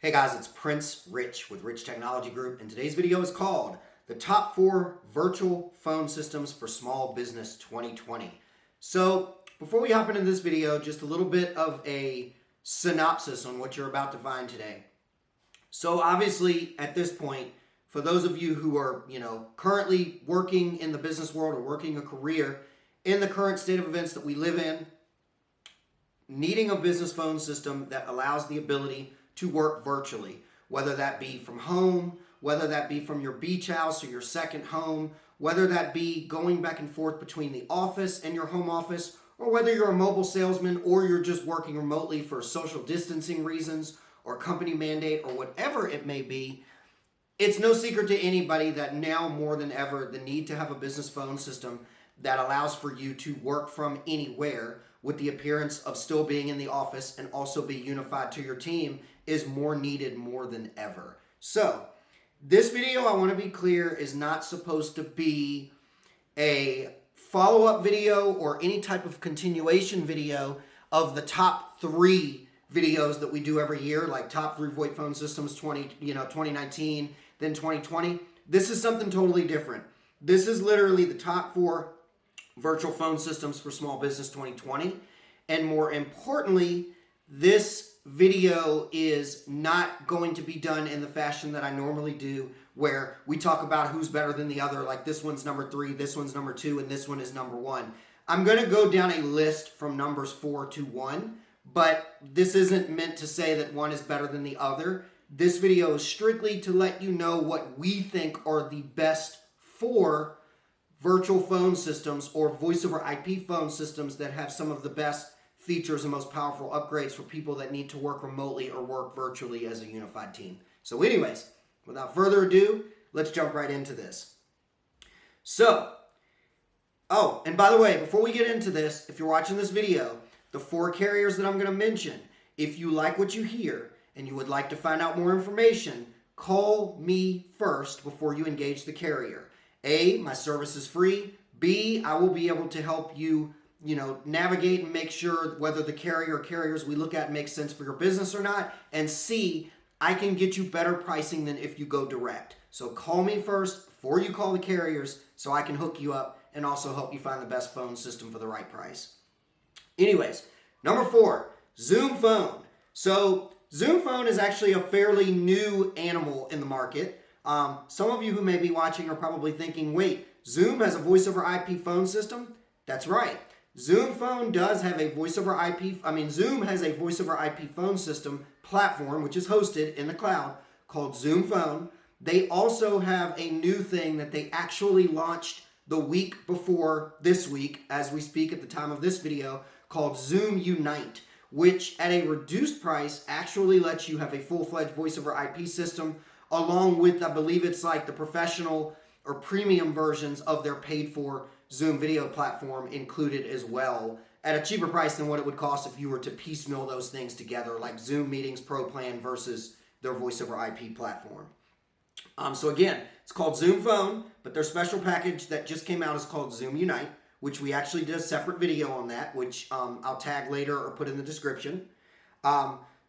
Hey guys, it's Prince Rich with Rich Technology Group, and today's video is called The Top 4 Virtual Phone Systems for Small Business 2020. So, before we hop into this video, just a little bit of a synopsis on what you're about to find today. So obviously, at this point, for those of you who are, currently working in the business world or working a career in the current state of events that we live in, needing a business phone system that allows the ability to work virtually, whether that be from home, whether that be from your beach house or your second home, whether that be going back and forth between the office and your home office, or whether you're a mobile salesman or you're just working remotely for social distancing reasons or company mandate or whatever it may be. It's no secret to anybody that now more than ever, the need to have a business phone system that allows for you to work from anywhere with the appearance of still being in the office and also be unified to your team is more needed more than ever. So, this video, I want to be clear, is not supposed to be a follow-up video or any type of continuation video of the top 3 videos that we do every year, like top 3 VoIP phone systems 2019, then 2020. This is something totally different. This is literally the top 4 virtual phone systems for small business 2020. And more importantly, this video is not going to be done in the fashion that I normally do, where we talk about who's better than the other, like this one's number 3, this one's number 2, and this one is number 1. I'm going to go down a list from numbers 4 to 1, but this isn't meant to say that one is better than the other. This video is strictly to let you know what we think are the best 4 virtual phone systems or voice over IP phone systems that have some of the best features and most powerful upgrades for people that need to work remotely or work virtually as a unified team. So anyways, without further ado, let's jump right into this. So, and by the way, before we get into this, if you're watching this video, the 4 carriers that I'm going to mention, if you like what you hear and you would like to find out more information, call me first before you engage the carrier. A, my service is free. B, I will be able to help you navigate and make sure whether the carrier or carriers we look at make sense for your business or not. And C, I can get you better pricing than if you go direct. So call me first before you call the carriers so I can hook you up and also help you find the best phone system for the right price. Anyways, number 4, Zoom Phone. So Zoom Phone is actually a fairly new animal in the market. Some of you who may be watching are probably thinking, wait, Zoom has a voice over IP phone system? That's right. Zoom Phone does have a voice over IP, Zoom has a voice over IP phone system platform, which is hosted in the cloud, called Zoom Phone. They also have a new thing that they actually launched the week before this week, as we speak at the time of this video, called Zoom Unite, which at a reduced price actually lets you have a full-fledged voice over IP system, along with, I believe it's like the professional or premium versions of their paid-for Zoom video platform included as well at a cheaper price than what it would cost if you were to piecemeal those things together, like Zoom Meetings Pro Plan versus their voice over IP platform. So again, it's called Zoom Phone, but their special package that just came out is called Zoom Unite, which we actually did a separate video on that, which I'll tag later or put in the description.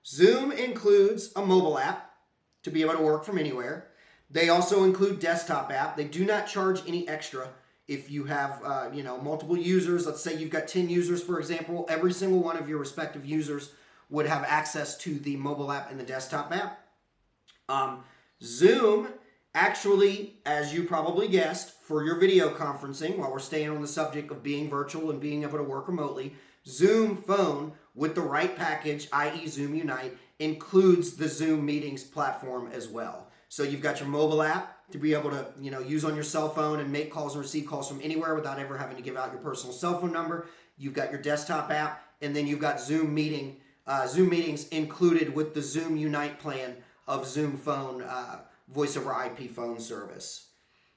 Zoom includes a mobile app to be able to work from anywhere. They also include desktop app. They do not charge any extra. If you have, multiple users, let's say you've got 10 users, for example, every single one of your respective users would have access to the mobile app and the desktop app. Zoom actually, as you probably guessed, for your video conferencing, while we're staying on the subject of being virtual and being able to work remotely, Zoom Phone with the right package, i.e. Zoom Unite, includes the Zoom Meetings platform as well. So you've got your mobile app to be able to, use on your cell phone and make calls and receive calls from anywhere without ever having to give out your personal cell phone number. You've got your desktop app, and then you've got Zoom Meetings included with the Zoom Unite plan of Zoom Phone voice over IP phone service.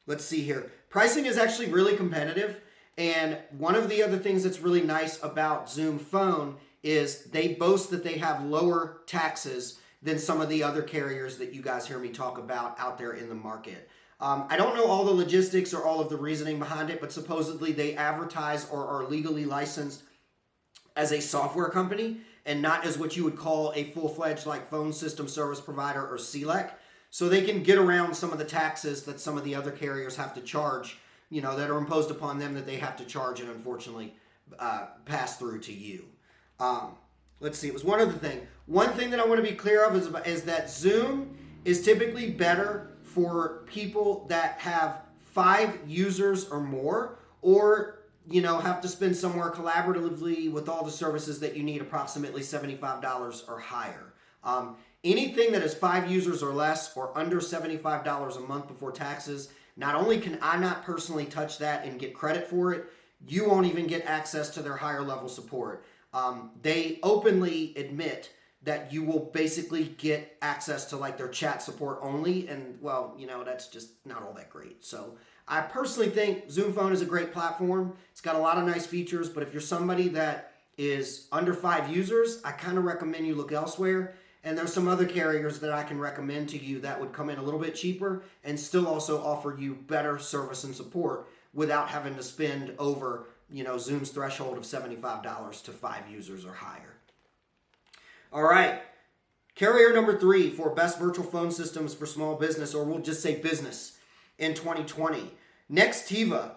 Let's see here. Pricing is actually really competitive, and one of the other things that's really nice about Zoom Phone is they boast that they have lower taxes than some of the other carriers that you guys hear me talk about out there in the market. I don't know all the logistics or all of the reasoning behind it, but supposedly they advertise or are legally licensed as a software company, and not as what you would call a full-fledged like phone system service provider or CLEC. So they can get around some of the taxes that some of the other carriers have to charge, that are imposed upon them that they have to charge and unfortunately pass through to you. Let's see, it was one other thing. One thing that I want to be clear of is that Zoom is typically better for people that have 5 users or more, or have to spend somewhere collaboratively with all the services that you need approximately $75 or higher. Anything that is 5 users or less or under $75 a month before taxes, not only can I not personally touch that and get credit for it, you won't even get access to their higher level support. They openly admit that you will basically get access to like their chat support only, and well, that's just not all that great. So I personally think Zoom Phone is a great platform. It's got a lot of nice features, but if you're somebody that is under 5 users, I kind of recommend you look elsewhere. And there's some other carriers that I can recommend to you that would come in a little bit cheaper and still also offer you better service and support without having to spend over, Zoom's threshold of $75 to 5 users or higher. All right. Carrier number 3 for best virtual phone systems for small business, or we'll just say business, in 2020. Nextiva.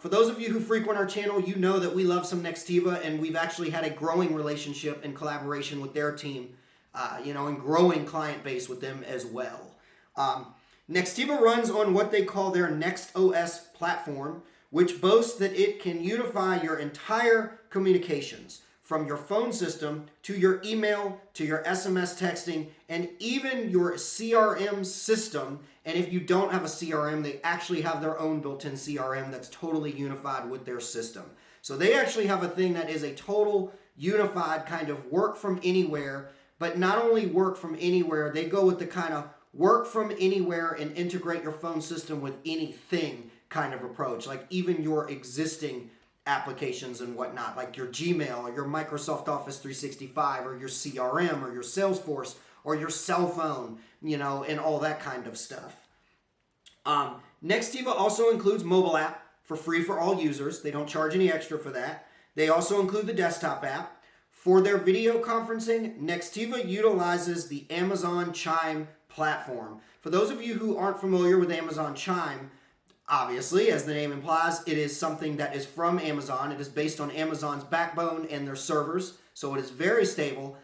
For those of you who frequent our channel, you know that we love some Nextiva, and we've actually had a growing relationship and collaboration with their team, and growing client base with them as well. Nextiva runs on what they call their NextOS platform, which boasts that it can unify your entire communications, from your phone system to your email to your SMS texting and even your CRM system. And if you don't have a CRM, they actually have their own built-in CRM that's totally unified with their system. So they actually have a thing that is a total unified kind of work from anywhere, but not only work from anywhere, they go with the kind of work from anywhere and integrate your phone system with anything kind of approach, like even your existing applications and whatnot, like your Gmail or your Microsoft Office 365 or your CRM or your Salesforce or your cell phone, and all that kind of stuff. Nextiva also includes mobile app for free for all users. They don't charge any extra for that. They also include the desktop app. For their video conferencing, Nextiva utilizes the Amazon Chime platform. For those of you who aren't familiar with Amazon Chime, obviously, as the name implies, it is something that is from Amazon. It is based on Amazon's backbone and their servers, so it is very stable.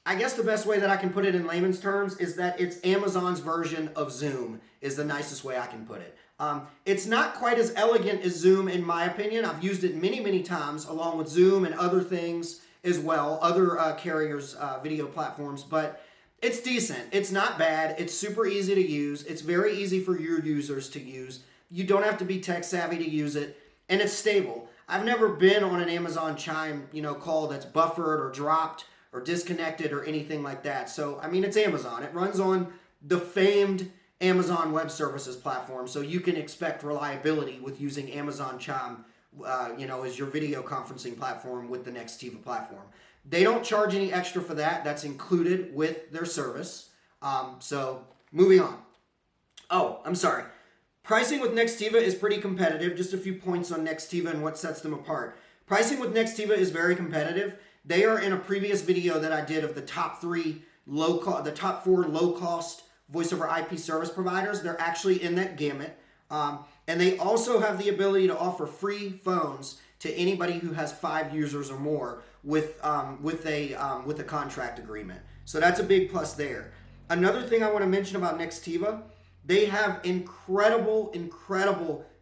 I guess the best way that I can put it in layman's terms is that it's Amazon's version of Zoom, is the nicest way I can put it. It's not quite as elegant as Zoom, in my opinion. I've used it many, many times, along with Zoom and other things as well, other carriers' video platforms, but it's decent. It's not bad. It's super easy to use. It's very easy for your users to use. You don't have to be tech savvy to use it, and it's stable. I've never been on an Amazon Chime, call that's buffered or dropped or disconnected or anything like that. So, it's Amazon. It runs on the famed Amazon Web Services platform, so you can expect reliability with using Amazon Chime, as your video conferencing platform with the Nextiva platform. They don't charge any extra for that. That's included with their service. So, moving on. Oh, I'm sorry. Pricing with Nextiva is pretty competitive. Just a few points on Nextiva and what sets them apart. Pricing with Nextiva is very competitive. They are in a previous video that I did of the top 4 low-cost voice over IP service providers. They're actually in that gamut. And they also have the ability to offer free phones to anybody who has 5 users or more with a contract agreement. So that's a big plus there. Another thing I want to mention about Nextiva, they have incredible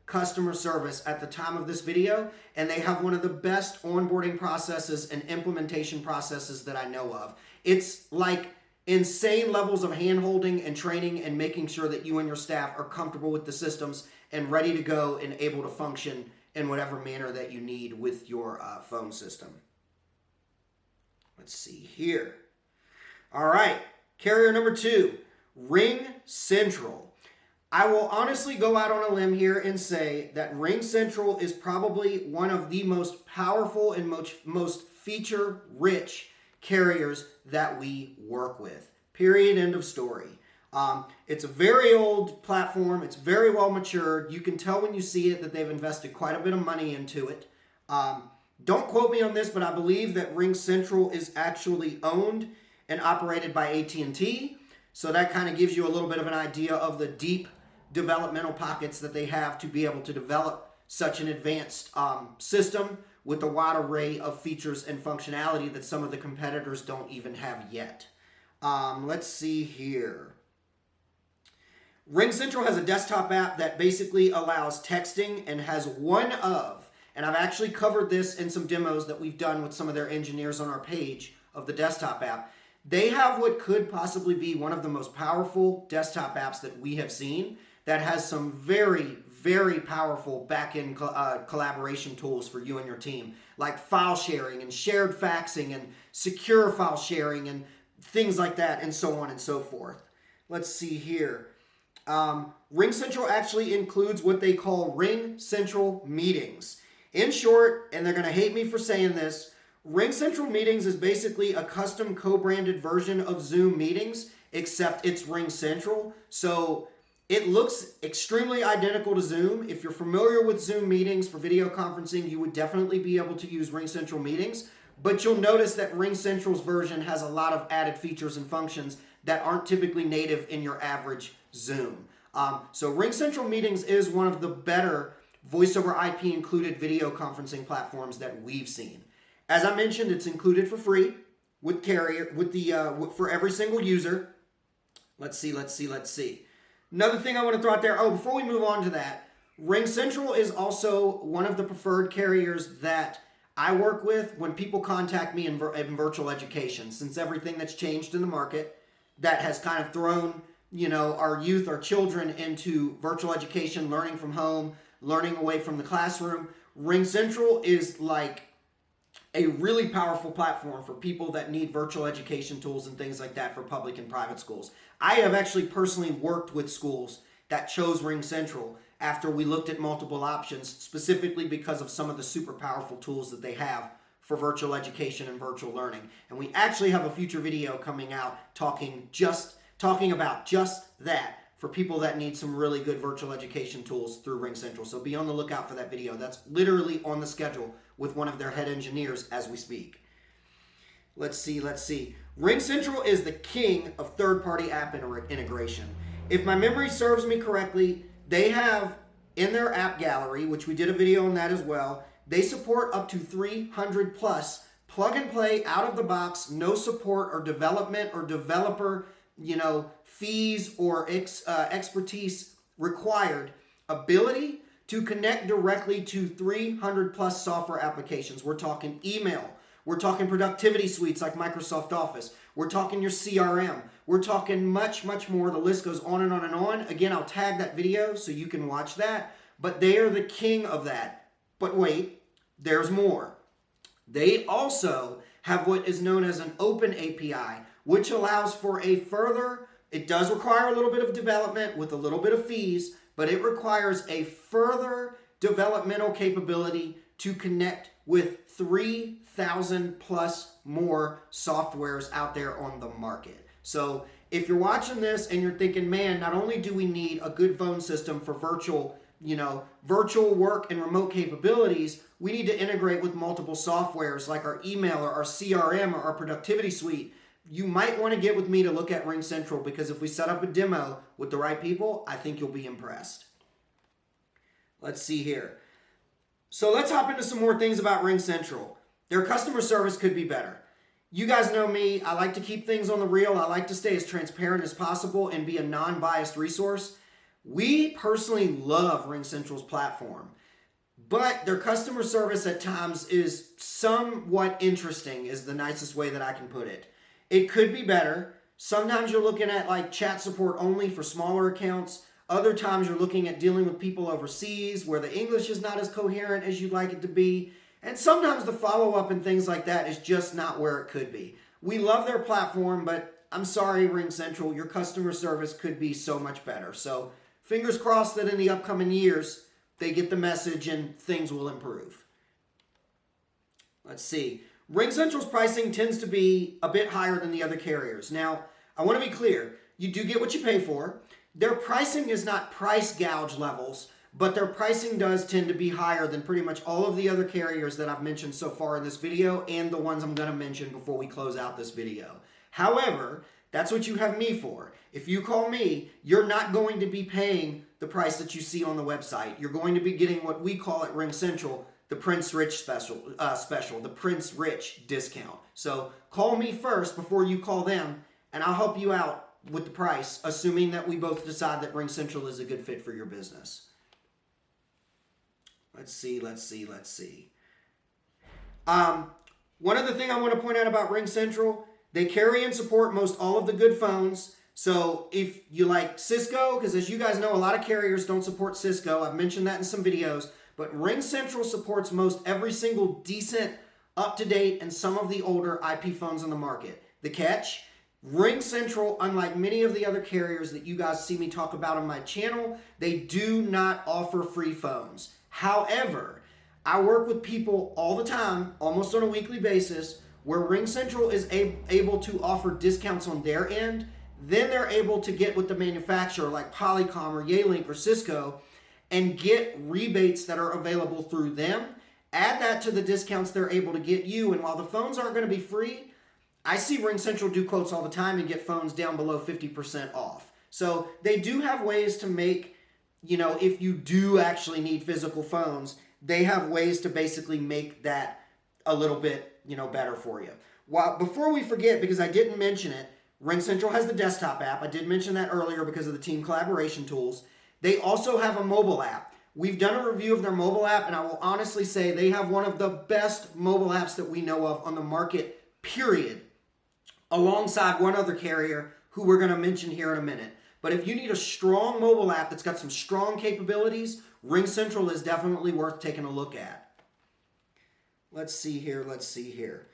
customer service at the time of this video, and they have one of the best onboarding processes and implementation processes that I know of. It's like insane levels of hand-holding and training and making sure that you and your staff are comfortable with the systems and ready to go and able to function in whatever manner that you need with your phone system. Let's see here. All right, carrier number 2, Ringcentral. I will honestly go out on a limb here and say that Ringcentral is probably one of the most powerful and most feature-rich carriers that we work with. Period, end of story. It's a very old platform. It's very well matured. You can tell when you see it that they've invested quite a bit of money into it. Don't quote me on this, but I believe that Ringcentral is actually owned and operated by AT&T. So that kind of gives you a little bit of an idea of the deep developmental pockets that they have to be able to develop such an advanced system with a wide array of features and functionality that some of the competitors don't even have yet. Let's see here. Ringcentral has a desktop app that basically allows texting and has and I've actually covered this in some demos that we've done with some of their engineers on our page of the desktop app. They have what could possibly be one of the most powerful desktop apps that we have seen that has some very, very powerful back-end collaboration tools for you and your team, like file sharing and shared faxing and secure file sharing and things like that, and so on and so forth. Let's see here. Ringcentral actually includes what they call Ringcentral meetings. In short, and they're going to hate me for saying this, Ringcentral meetings is basically a custom co-branded version of Zoom meetings, except it's Ringcentral. So it looks extremely identical to Zoom. If you're familiar with Zoom meetings for video conferencing, you would definitely be able to use Ringcentral meetings. But you'll notice that Ringcentral's version has a lot of added features and functions that aren't typically native in your average Zoom. So Ringcentral meetings is one of the better voice over IP included video conferencing platforms that we've seen. As I mentioned, it's included for free with carrier for every single user. Let's see. Another thing I want to throw out there. Oh, before we move on to that, Ringcentral is also one of the preferred carriers that I work with when people contact me in virtual education. Since everything that's changed in the market that has kind of thrown, our youth, our children into virtual education, learning from home, learning away from the classroom, Ringcentral is like a really powerful platform for people that need virtual education tools and things like that for public and private schools. I have actually personally worked with schools that chose Ringcentral after we looked at multiple options, specifically because of some of the super powerful tools that they have for virtual education and virtual learning. And we actually have a future video coming out talking about just that for people that need some really good virtual education tools through Ringcentral. So be on the lookout for that video. That's literally on the schedule with one of their head engineers as we speak. Let's see. Ringcentral is the king of third-party app integration. If my memory serves me correctly, they have in their app gallery, which we did a video on that as well, they support up to 300 plus plug and play out of the box, no support or development or developer, fees or expertise required ability to connect directly to 300 plus software applications. We're talking email. We're talking productivity suites like Microsoft Office. We're talking your CRM. We're talking much, much more. The list goes on and on and on. Again, I'll tag that video so you can watch that. But they are the king of that. But wait, there's more. They also have what is known as an open API, which allows for it does require a little bit of development with a little bit of fees, but it requires a further developmental capability to connect with 3,000 plus more softwares out there on the market. So if you're watching this and you're thinking, man, not only do we need a good phone system for virtual work and remote capabilities, we need to integrate with multiple softwares like our email or our CRM or our productivity suite. You might want to get with me to look at Ringcentral, because if we set up a demo with the right people, I think you'll be impressed. Let's see here. So let's hop into some more things about Ringcentral. Their customer service could be better. You guys know me. I like to keep things on the real. I like to stay as transparent as possible and be a non-biased resource. We personally love Ringcentral's platform, but their customer service at times is somewhat interesting, is the nicest way that I can put it. It could be better. Sometimes you're looking at like chat support only for smaller accounts. Other times you're looking at dealing with people overseas where the English is not as coherent as you'd like it to be. And sometimes the follow-up and things like that is just not where it could be. We love their platform, but I'm sorry, Ringcentral, your customer service could be so much better. So fingers crossed that in the upcoming years, they get the message and things will improve. Let's see. Ringcentral's pricing tends to be a bit higher than the other carriers. Now, I want to be clear. You do get what you pay for. Their pricing is not price gouge levels, but their pricing does tend to be higher than pretty much all of the other carriers that I've mentioned so far in this video and the ones I'm going to mention before we close out this video. However, that's what you have me for. If you call me, you're not going to be paying the price that you see on the website. You're going to be getting what we call at Ringcentral the Prince Rich special, the Prince Rich discount. So call me first before you call them, and I'll help you out with the price, assuming that we both decide that Ringcentral is a good fit for your business. Let's see. One other thing I want to point out about Ringcentral, they carry and support most all of the good phones. So if you like Cisco, because as you guys know, a lot of carriers don't support Cisco. I've mentioned that in some videos. But Ringcentral supports most every single decent, up-to-date, and some of the older IP phones on the market. The catch? Ringcentral, unlike many of the other carriers that you guys see me talk about on my channel, they do not offer free phones. However, I work with people all the time, almost on a weekly basis, where Ringcentral is able to offer discounts on their end. Then they're able to get with the manufacturer like Polycom or Yealink or Cisco and get rebates that are available through them. Add that to the discounts they're able to get you, and while the phones aren't going to be free, I see Ringcentral do quotes all the time and get phones down below 50% off. So they do have ways to make, if you do actually need physical phones, they have ways to basically make that a little bit, better for you. Well, before we forget, because I didn't mention it, Ringcentral has the desktop app. I did mention that earlier because of the team collaboration tools. They also have a mobile app. We've done a review of their mobile app, and I will honestly say they have one of the best mobile apps that we know of on the market, period, alongside one other carrier who we're going to mention here in a minute. But if you need a strong mobile app that's got some strong capabilities, Ringcentral is definitely worth taking a look at. Let's see here.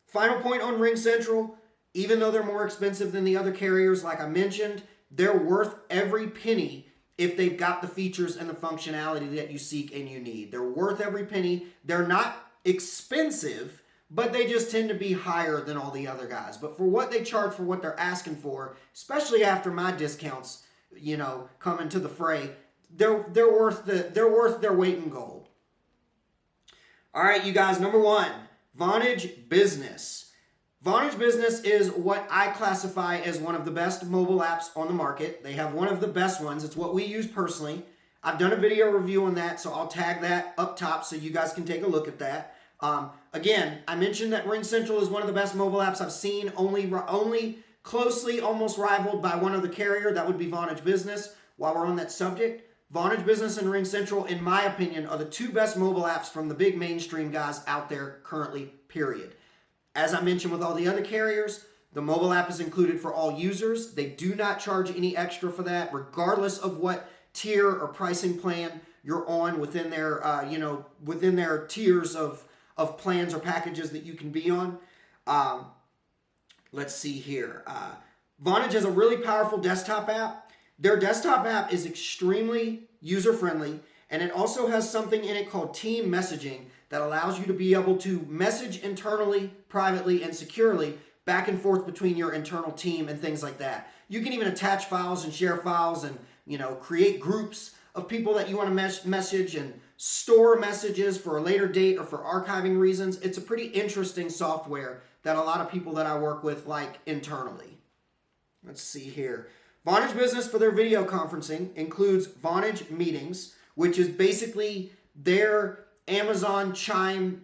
Final point on Ringcentral, even though they're more expensive than the other carriers, like I mentioned, they're worth every penny if they've got the features and the functionality that you seek and you need. They're worth every penny. They're not expensive, but they just tend to be higher than all the other guys. But for what they charge for what they're asking for, especially after my discounts, come into the fray, they're worth their weight in gold. All right, you guys, number one, Vonage Business. Vonage Business is what I classify as one of the best mobile apps on the market. They have one of the best ones. It's what we use personally. I've done a video review on that, so I'll tag that up top so you guys can take a look at that. Again, I mentioned that Ringcentral is one of the best mobile apps I've seen, only closely almost rivaled by one other carrier. That would be Vonage Business. While we're on that subject, Vonage Business and Ringcentral, in my opinion, are the two best mobile apps from the big mainstream guys out there currently, period. As I mentioned with all the other carriers, the mobile app is included for all users. They do not charge any extra for that, regardless of what tier or pricing plan you're on within their, within their tiers of plans or packages that you can be on. Let's see here. Vonage has a really powerful desktop app. Their desktop app is extremely user-friendly, and it also has something in it called team messaging that allows you to be able to message internally, privately, and securely back and forth between your internal team and things like that. You can even attach files and share files and, create groups of people that you want to message and store messages for a later date or for archiving reasons. It's a pretty interesting software that a lot of people that I work with like internally. Let's see here. Vonage Business for their video conferencing includes Vonage Meetings, which is basically their Amazon Chime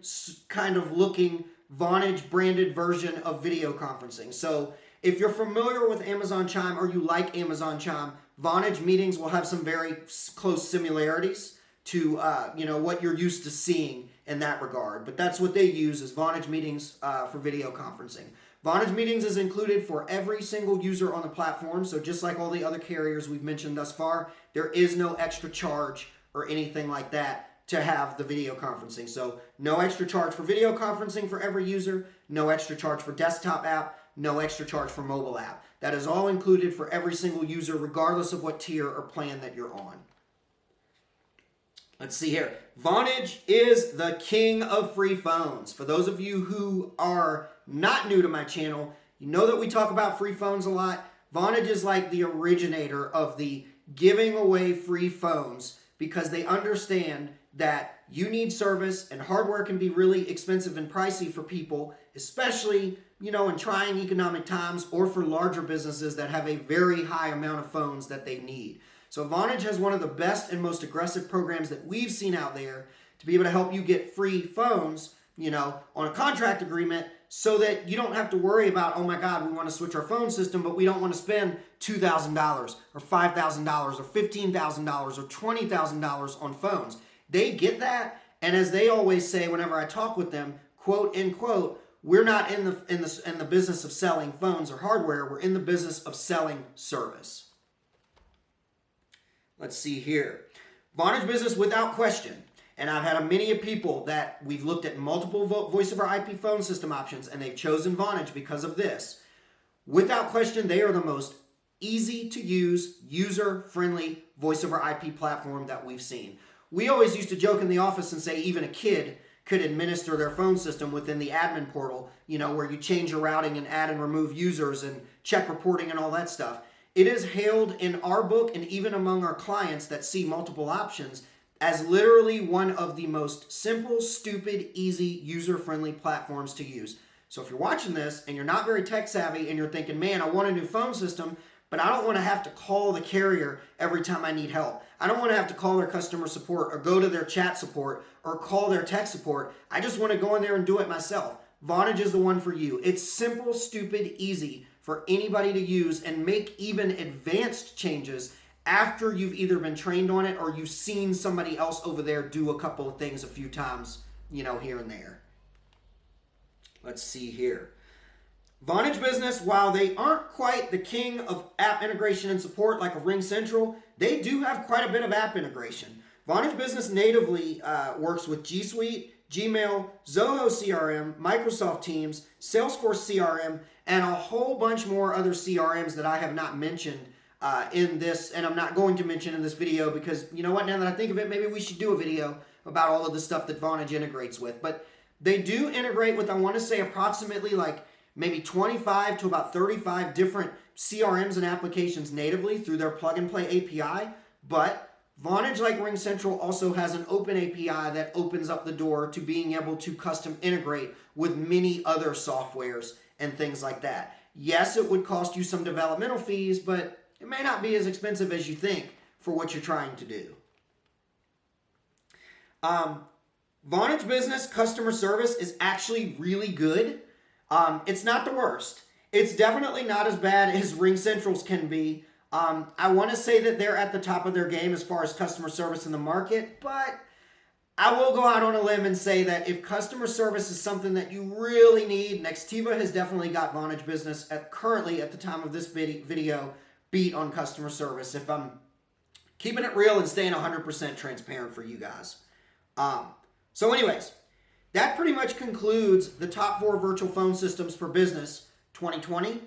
kind of looking Vonage branded version of video conferencing. So if you're familiar with Amazon Chime or you like Amazon Chime, Vonage Meetings will have some very close similarities to what you're used to seeing in that regard. But that's what they use is Vonage Meetings for video conferencing. Vonage Meetings is included for every single user on the platform. So just like all the other carriers we've mentioned thus far, there is no extra charge or anything like that to have the video conferencing. So no extra charge for video conferencing for every user, no extra charge for desktop app, no extra charge for mobile app. That is all included for every single user, regardless of what tier or plan that you're on. Let's see here. Vonage is the king of free phones. For those of you who are not new to my channel, you know that we talk about free phones a lot. Vonage is like the originator of the giving away free phones because they understand that you need service and hardware can be really expensive and pricey for people, especially, in trying economic times or for larger businesses that have a very high amount of phones that they need. So Vonage has one of the best and most aggressive programs that we've seen out there to be able to help you get free phones, on a contract agreement, so that you don't have to worry about, oh my God, we want to switch our phone system, but we don't want to spend $2,000 or $5,000 or $15,000 or $20,000 on phones. They get that, and as they always say whenever I talk with them, quote unquote, we're not in the business of selling phones or hardware. We're in the business of selling service. Let's see here. Vonage Business, without question. And I've had many people that we've looked at multiple voice over IP phone system options, and they've chosen Vonage because of this. Without question, they are the most easy to use, user-friendly voice over IP platform that we've seen. We always used to joke in the office and say even a kid could administer their phone system within the admin portal, where you change your routing and add and remove users and check reporting and all that stuff. It is hailed in our book and even among our clients that see multiple options as literally one of the most simple, stupid, easy, user-friendly platforms to use. So if you're watching this and you're not very tech savvy and you're thinking, man, I want a new phone system, but I don't want to have to call the carrier every time I need help. I don't want to have to call their customer support or go to their chat support or call their tech support. I just want to go in there and do it myself. Vonage is the one for you. It's simple, stupid, easy for anybody to use and make even advanced changes after you've either been trained on it or you've seen somebody else over there do a couple of things a few times, here and there. Let's see here. Vonage Business, while they aren't quite the king of app integration and support like a Ringcentral, they do have quite a bit of app integration. Vonage Business natively works with G Suite, Gmail, Zoho CRM, Microsoft Teams, Salesforce CRM, and a whole bunch more other CRMs that I have not mentioned in this, and I'm not going to mention in this video because, now that I think of it, maybe we should do a video about all of the stuff that Vonage integrates with. But they do integrate with, I want to say, approximately maybe 25 to about 35 different CRMs and applications natively through their plug-and-play API. But Vonage, like Ringcentral, also has an open API that opens up the door to being able to custom integrate with many other softwares and things like that. Yes, it would cost you some developmental fees, but it may not be as expensive as you think for what you're trying to do. Vonage Business customer service is actually really good. It's not the worst. It's definitely not as bad as Ringcentral's can be. I want to say that they're at the top of their game as far as customer service in the market, but I will go out on a limb and say that if customer service is something that you really need, Nextiva has definitely got Vonage Business currently at the time of this video beat on customer service, if I'm keeping it real and staying 100% transparent for you guys. So anyways, that pretty much concludes the top 4 virtual phone systems for business 2020.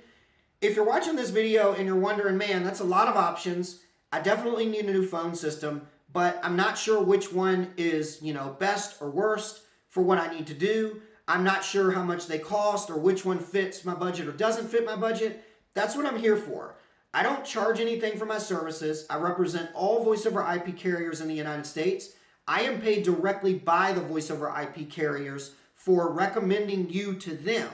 If you're watching this video and you're wondering, man, that's a lot of options, I definitely need a new phone system, but I'm not sure which one is, best or worst for what I need to do. I'm not sure how much they cost or which one fits my budget or doesn't fit my budget. That's what I'm here for. I don't charge anything for my services. I represent all voice over IP carriers in the United States. I am paid directly by the voice over IP carriers for recommending you to them.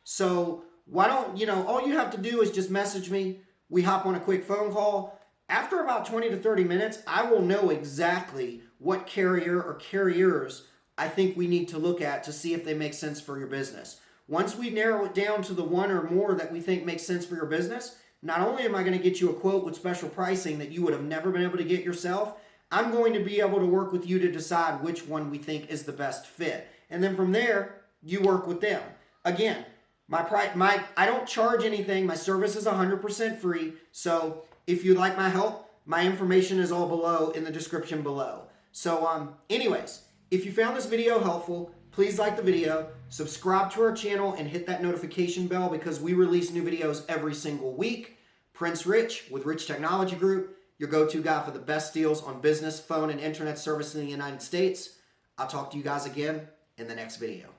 So why don't, all you have to do is just message me. We hop on a quick phone call. After about 20 to 30 minutes, I will know exactly what carrier or carriers I think we need to look at to see if they make sense for your business. Once we narrow it down to the one or more that we think makes sense for your business, not only am I going to get you a quote with special pricing that you would have never been able to get yourself, I'm going to be able to work with you to decide which one we think is the best fit. And then from there, you work with them. Again, I don't charge anything. My service is 100% free. So if you'd like my help, my information is all below in the description below. So anyways, if you found this video helpful, please like the video, subscribe to our channel, and hit that notification bell because we release new videos every single week. Prince Rich with Rich Technology Group, your go-to guy for the best deals on business, phone, and internet service in the United States. I'll talk to you guys again in the next video.